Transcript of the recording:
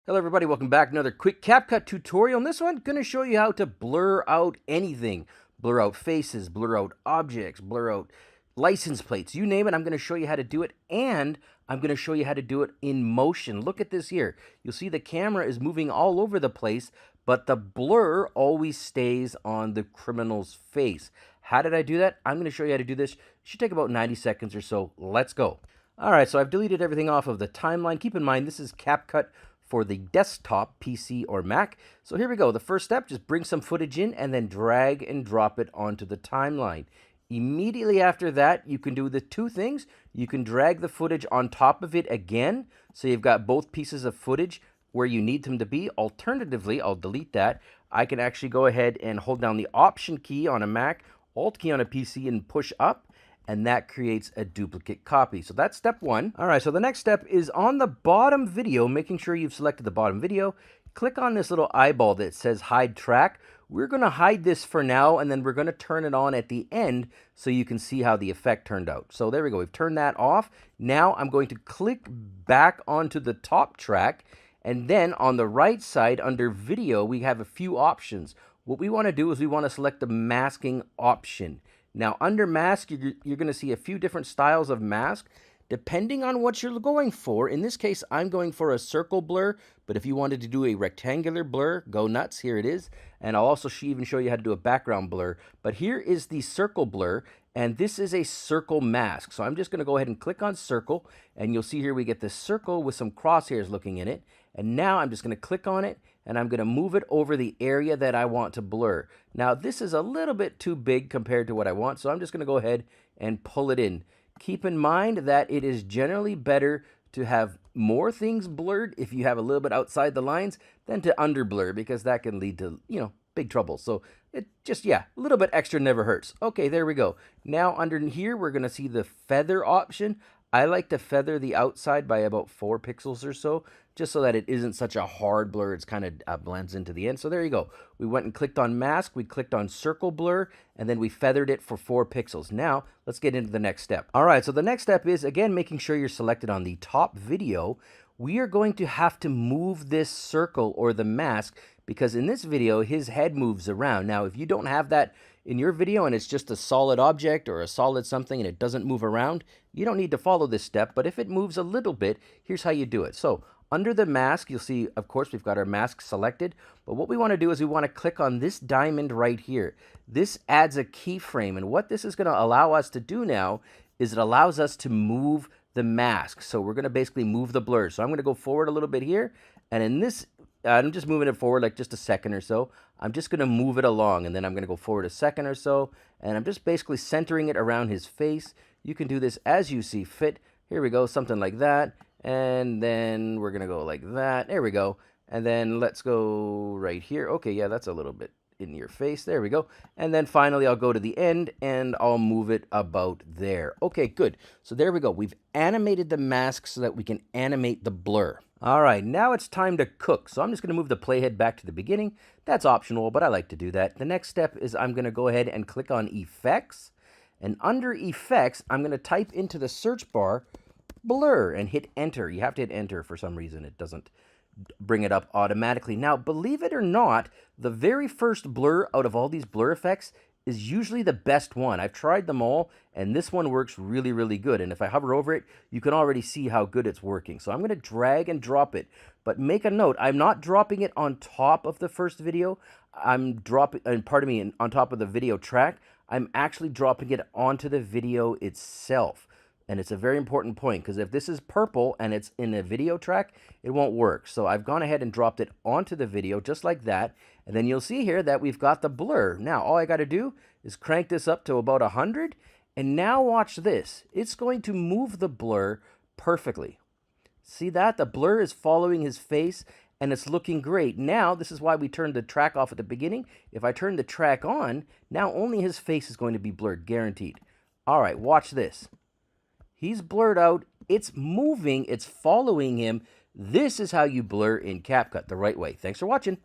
Hello everybody, welcome back. Another quick CapCut tutorial. In this one, going to show you how to blur out anything. Blur out faces, blur out objects, blur out license plates, you name it. I'm going to show you how to do it, and I'm going to show you how to do it in motion. Look at this here. You'll see the camera is moving all over the place, but the blur always stays on the criminal's face. How did I do that? I'm going to show you how to do this. It should take about 90 seconds or so. Let's go. All right, so I've deleted everything off of the timeline. Keep in mind, this is CapCut for the desktop, PC, or Mac. So here we go. The first step, just bring some footage in and then drag and drop it onto the timeline. Immediately after that, you can do the two things. You can drag the footage on top of it again, so you've got both pieces of footage where you need them to be. Alternatively, I'll delete that. I can actually go ahead and hold down the Option key on a Mac, Alt key on a PC, and push up, and that creates a duplicate copy. So that's step one. All right, so the next step is on the bottom video, making sure you've selected the bottom video. Click on this little eyeball that says hide track. We're going to hide this for now, and then we're going to turn it on at the end so you can see how the effect turned out. So there we go. We've turned that off. Now I'm going to click back onto the top track, and then on the right side under video, we have a few options. What we want to do is we want to select the masking option. Now, under mask, you're going to see a few different styles of mask, depending on what you're going for. In this case, I'm going for a circle blur, but if you wanted to do a rectangular blur, go nuts. Here it is. And I'll also even show you how to do a background blur. But here is the circle blur, and this is a circle mask. So I'm just going to go ahead and click on circle, and you'll see here we get this circle with some crosshairs looking in it. And now I'm just going to click on it, and I'm going to move it over the area that I want to blur. Now, this is a little bit too big compared to what I want, so I'm just going to go ahead and pull it in. Keep in mind that it is generally better to have more things blurred if you have a little bit outside the lines than to underblur, because that can lead to, big trouble. So it just, a little bit extra never hurts. Okay, there we go. Now under here, we're going to see the feather option. I like to feather the outside by about 4 pixels or so, just so that it isn't such a hard blur. It's kind of blends into the end. So there you go. We went and clicked on mask, we clicked on circle blur, and then we feathered it for 4 pixels. Now, let's get into the next step. All right, so the next step is, again, making sure you're selected on the top video. We are going to have to move this circle or the mask, because in this video, his head moves around. Now, if you don't have that in your video and it's just a solid object or a solid something and it doesn't move around, you don't need to follow this step. But if it moves a little bit, here's how you do it. So under the mask, you'll see, of course, we've got our mask selected. But what we want to do is we want to click on this diamond right here. This adds a keyframe. And what this is going to allow us to do now is it allows us to move the mask. So we're going to basically move the blur. So I'm going to go forward a little bit here. And in this, I'm just moving it forward like just a second or so. I'm just going to move it along, and then I'm going to go forward a second or so. And I'm just basically centering it around his face. You can do this as you see fit. Here we go, something like that. And then we're going to go like that. There we go. And then let's go right here. Okay, yeah, that's a little bit in your face. There we go. And then finally, I'll go to the end, and I'll move it about there. Okay, good. So there we go. We've animated the mask so that we can animate the blur. All right, now it's time to cook. So I'm just going to move the playhead back to the beginning. That's optional, but I like to do that. The next step is I'm going to go ahead and click on Effects. And under Effects, I'm going to type into the search bar, blur, and hit Enter. You have to hit Enter for some reason. It doesn't bring it up automatically. Now, believe it or not, the very first blur out of all these blur effects is usually the best one. I've tried them all, and this one works really, really good. And if I hover over it, you can already see how good it's working. So I'm going to drag and drop it. But make a note, I'm not dropping it on top of the first video. I'm dropping, on top of the video track. I'm actually dropping it onto the video itself. And it's a very important point, because if this is purple and it's in a video track, it won't work. So I've gone ahead and dropped it onto the video just like that. And then you'll see here that we've got the blur. Now, all I got to do is crank this up to about 100. And now watch this. It's going to move the blur perfectly. See that? The blur is following his face, and it's looking great. Now, this is why we turned the track off at the beginning. If I turn the track on, now only his face is going to be blurred, guaranteed. All right, watch this. He's blurred out, it's moving, it's following him. This is how you blur in CapCut the right way. Thanks for watching.